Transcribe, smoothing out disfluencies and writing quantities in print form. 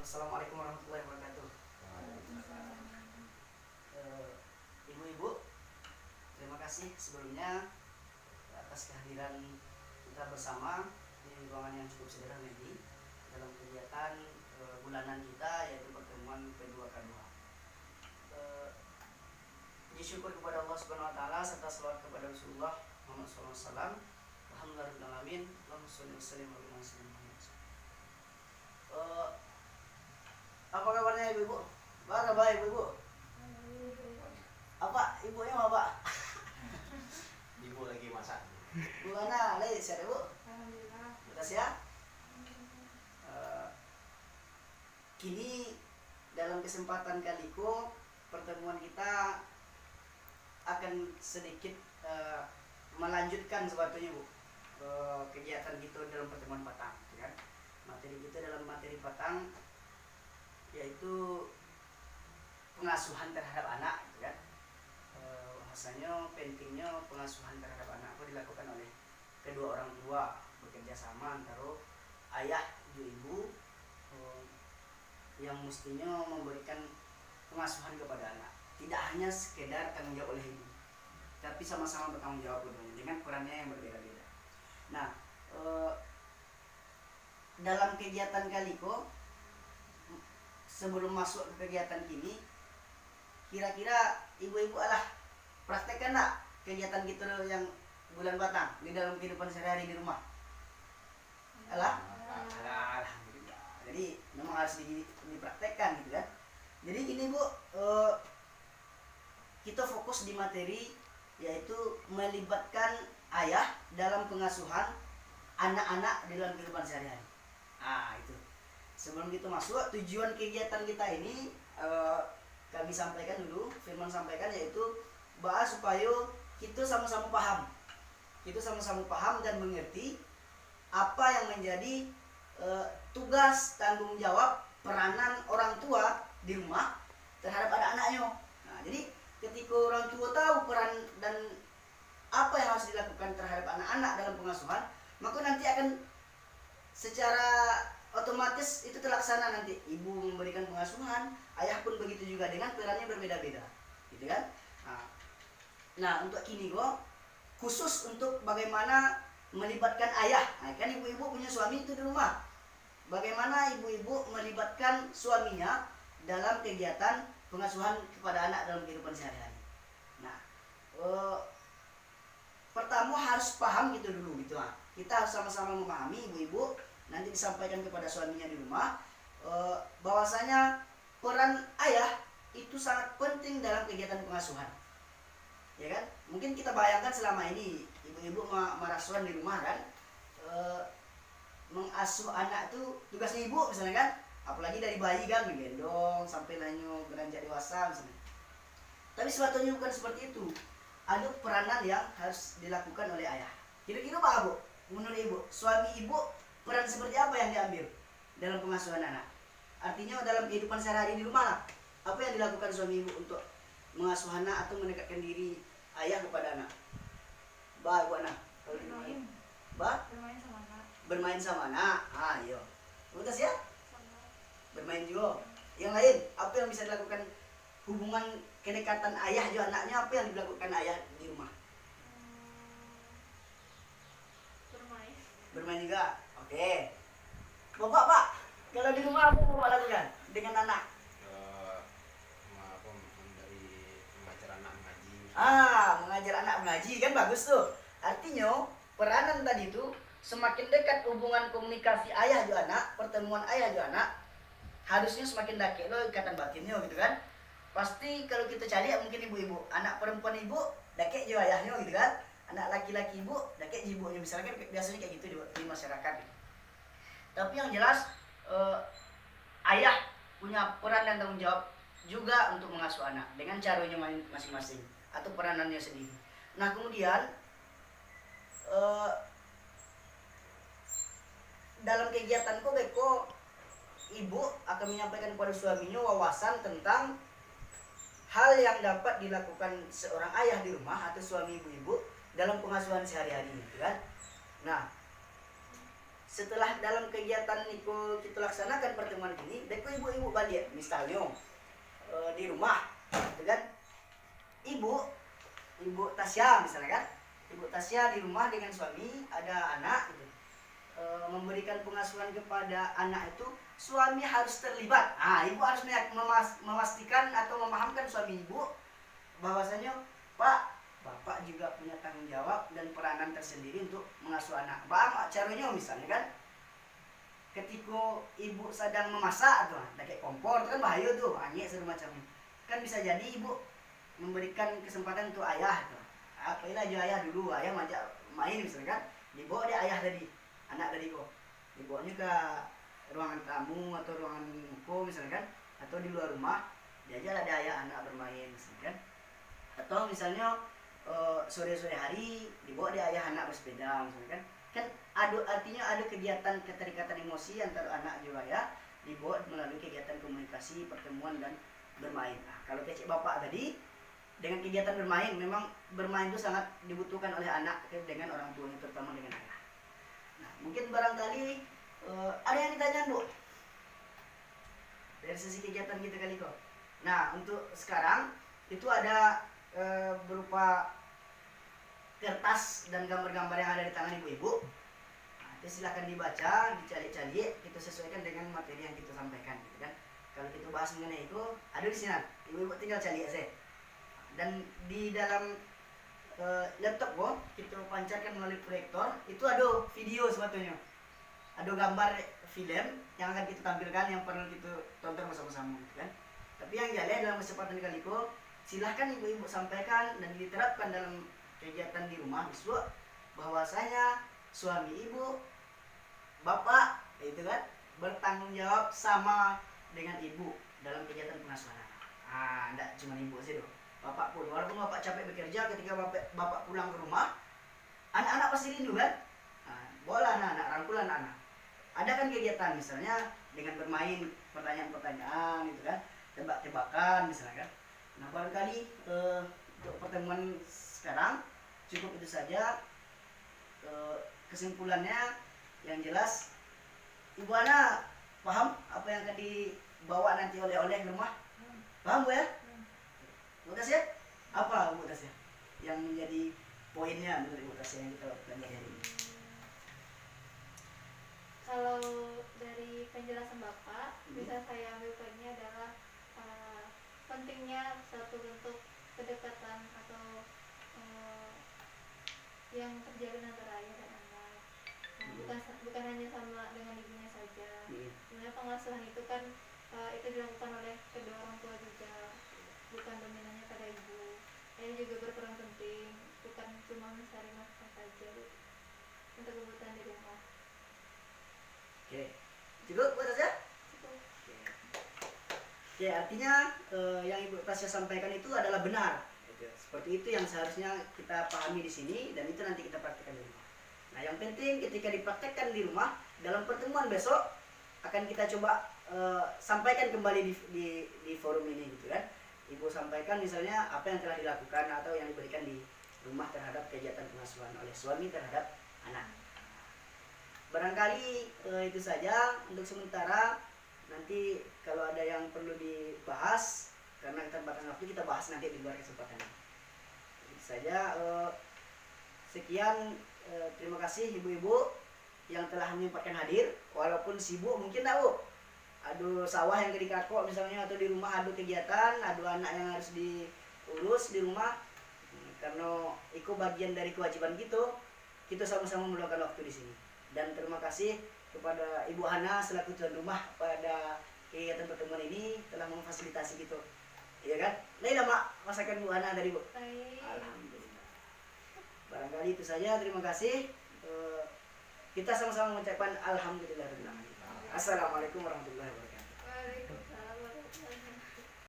Assalamualaikum warahmatullahi wabarakatuh. Ibu-ibu, terima kasih sebelumnya atas kehadiran kita bersama di ruangan yang cukup sederhana ini dalam kegiatan bulanan kita, yaitu pertemuan P2K2. Puji syukur kepada Allah Subhanahu wa taala serta selawat kepada Rasulullah Muhammad SAW. Alhamdulillahirabbil alamin. Allahumma shalli wa sallim ala sayyidina Muhammad. Apa kabarnya ibu-ibu? Baik ibu-ibu. Apa ibunya mau pak? Ibu lagi masak. Gimana? Lagi sehat ibu? Alhamdulillah. Sudah sehat? Kini dalam kesempatan kaliko pertemuan kita akan sedikit melanjutkan sebetulnya bu kegiatan kita dalam pertemuan Patang, kan? Materi kita dalam materi Patang yaitu pengasuhan terhadap anak, gitu kan? Bahasanya pentingnya pengasuhan terhadap anak itu dilakukan oleh kedua orang tua bekerja sama antara ayah dan ibu yang mestinya memberikan pengasuhan kepada anak. Tidak hanya sekedar tanggung jawab oleh ibu, tapi sama-sama bertanggung jawab keduanya dengan perannya yang berbeda-beda. Nah, dalam kegiatan kaliko sebelum masuk ke kegiatan ini, kira-kira ibu-ibu praktekkan nak kegiatan kita yang bulan Batang di dalam kehidupan sehari-hari di rumah? Alhamdulillah. Jadi memang harus dipraktekkan, gitu kan? Jadi gini bu, kita fokus di materi yaitu melibatkan ayah dalam pengasuhan anak-anak di dalam kehidupan sehari-hari. Itu. Sebelum kita masuk, tujuan kegiatan kita ini kami sampaikan dulu, Firman sampaikan, yaitu bahas supaya kita sama-sama paham. Kita sama-sama paham dan mengerti apa yang menjadi tugas, tanggung jawab, peranan orang tua di rumah terhadap anak-anaknya. Nah, jadi ketika orang tua tahu peran dan apa yang harus dilakukan terhadap anak-anak dalam pengasuhan, maka nanti akan secara otomatis itu terlaksana. Nanti ibu memberikan pengasuhan, ayah pun begitu juga, dengan perannya berbeda-beda, gitu kan? Nah untuk kini khusus untuk bagaimana melibatkan ayah. Kan ibu-ibu punya suami itu di rumah. Bagaimana ibu-ibu melibatkan suaminya dalam kegiatan pengasuhan kepada anak dalam kehidupan sehari-hari. Nah, pertama harus paham gitu dulu, gitu. Kita sama-sama memahami, ibu-ibu nanti disampaikan kepada suaminya di rumah bahwasanya peran ayah itu sangat penting dalam kegiatan pengasuhan, ya kan? Mungkin kita bayangkan selama ini ibu-ibu merasuhan di rumah, kan? Mengasuh anak itu tugasnya ibu misalnya, kan? Apalagi dari bayi, kan, menggendong sampai lanjut beranjak dewasa misalnya. Tapi sebetulnya bukan seperti itu. Ada peranan yang harus dilakukan oleh ayah. Kira-kira Pak Bu, menurut ibu, suami ibu peran seperti apa yang diambil dalam pengasuhan anak? Artinya dalam kehidupan sehari-hari di rumah, apa yang dilakukan suami ibu untuk mengasuh anak atau mendekatkan diri ayah kepada anak? Bu anak. Bermain. Bermain sama anak. Bermain sama anak. Iya. Betul ya? Sama. Bermain juga. Yang lain, apa yang bisa dilakukan hubungan kedekatan ayah juga anaknya, apa yang dilakukan ayah di rumah? Bermain. Bermain juga. Oke. Bapak, Pak, kalau di rumah apa yang Bapak lakukan dengan anak? Dari mengajar anak mengaji. Mengajar anak mengaji, kan bagus tuh. Artinya peranan tadi itu semakin dekat hubungan komunikasi ayah juga anak, pertemuan ayah juga anak, harusnya semakin dekat loh ikatan batinnya, gitu kan? Pasti kalau kita cari mungkin ibu-ibu, anak perempuan ibu dekat juga ayahnya, gitu kan? Anak laki-laki ibu dekat ibunya, misalnya kan biasanya kayak gitu di masyarakat. Tapi yang jelas ayah punya peran dan tanggung jawab juga untuk mengasuh anak dengan caranya masing-masing atau peranannya sendiri. Nah kemudian dalam kegiatan Beko, ibu akan menyampaikan kepada suaminya wawasan tentang hal yang dapat dilakukan seorang ayah di rumah atau suami ibu-ibu dalam pengasuhan sehari-hari, gitu kan? Nah, setelah dalam kegiatan itu kita laksanakan pertemuan ini, deko ibu-ibu balik misalnya di rumah, gitu kan? Ibu Tasya misalnya kan, ibu Tasya di rumah dengan suami, ada anak gitu. Memberikan pengasuhan kepada anak itu, suami harus terlibat. Ibu harus memastikan atau memahamkan suami ibu bahwasanya Pak, bapak juga punya tanggung jawab dan peranan tersendiri untuk mengasuh anak. Pak, caranya misalnya kan, ketika ibu sedang memasak tuh, pakai kompor itu kan bahaya tuh, anyek segala macamnya. Kan bisa jadi ibu memberikan kesempatan untuk ayah tuh. Apalah aja ayah dulu, ayah ngajak main misalnya kan, dibawa dia ayah tadi, anak tadi kok, dibawanya ke ruangan tamu atau ruangan muko misalnya kan, atau di luar rumah, diajak ada ayah anak bermain misalnya kan, atau misalnya sore-sore hari dibawa dia ayah anak bersepeda misalnya kan artinya ada kegiatan keterikatan emosi antara anak juga ya, dibawa melalui kegiatan komunikasi, pertemuan dan bermain. Kalau kecik bapak tadi dengan kegiatan bermain, memang bermain itu sangat dibutuhkan oleh anak dengan orang tuanya, terutama dengan ayah. Nah, mungkin barangkali ada yang ditanya Bu dari sisi kegiatan kita kali kok. Nah, untuk sekarang itu ada berupa kertas dan gambar-gambar yang ada di tangan ibu-ibu. Nah, itu silahkan dibaca, dicari-cari, kita sesuaikan dengan materi yang kita sampaikan, gitu kan. Kalau kita bahas mengenai itu, ada di sini, ibu-ibu tinggal cari aja. Dan di dalam laptop kok kita pancarkan melalui proyektor, itu ada video sebetulnya, ada gambar film yang akan kita tampilkan, yang perlu kita tonton bersama-sama, gitu kan. Tapi yang jalan dalam kesempatan kali ini, silahkan ibu-ibu sampaikan dan diterapkan dalam kegiatan di rumah besok, bahwasanya suami ibu, bapak, itu kan, bertanggung jawab sama dengan ibu dalam kegiatan pengasuhan anak. Enggak cuma ibu sih dong, bapak pun, walaupun bapak capek bekerja, ketika bapak pulang ke rumah, anak-anak pasti rindu kan. Bawalah anak-anak, rangkul anak-anak. Ada kan kegiatan misalnya dengan bermain pertanyaan-pertanyaan, gitu kan, tebak-tebakan misalnya kan. Nah, barangkali untuk pertemuan sekarang cukup itu saja. Kesimpulannya yang jelas, Ibu Ana paham apa yang akan dibawa nanti oleh-oleh ke rumah? Paham Bu ya? Bu Tasya? Apa Bu Tasya yang menjadi poinnya menurut Bu Tasya yang kita pelajari hari ini? Kalau dari penjelasan Bapak, bisa saya ambil poinnya adalah pentingnya satu bentuk kedekatan atau yang terjalin antara ayah dan anak. Bukan hanya sama dengan ibunya saja. Sebenarnya pengasuhan itu kan itu dilakukan oleh kedua orang tua juga, bukan dominannya pada ibu. Ayah juga berperan penting, bukan cuma mencari nafkah saja untuk kebutuhan di rumah. Oke, cukup Bu Tasya? Cukup. Oke, artinya yang Ibu Tasya sampaikan itu adalah benar. Seperti itu yang seharusnya kita pahami di sini, dan itu nanti kita praktekkan di rumah. Nah, yang penting ketika dipraktekkan di rumah, dalam pertemuan besok akan kita coba sampaikan kembali di forum ini, gitu kan. Ibu sampaikan misalnya apa yang telah dilakukan atau yang diberikan di rumah terhadap kegiatan pengasuhan oleh suami terhadap anak. Barangkali itu saja untuk sementara. Nanti kalau ada yang perlu dibahas, karena keterbatasan waktu, kita bahas nanti di luar kesempatan ini. Itu saja. Sekian, terima kasih ibu-ibu yang telah menyempatkan hadir, walaupun sibuk mungkin tahu. Aduh, sawah yang gede kakok misalnya, atau di rumah ada kegiatan, ada anak yang harus diurus di rumah. Karena itu bagian dari kewajiban kita sama-sama meluangkan waktu di sini. Dan terima kasih kepada Ibu Hana selaku tuan rumah pada kegiatan pertemuan ini telah memfasilitasi gitu. Iya kan? Lain Mak, masakan Bu Hana tadi Bu. Baik. Alhamdulillah. Barangkali itu saja, terima kasih. Kita sama-sama mengucapkan alhamdulillah. Assalamualaikum warahmatullahi wabarakatuh.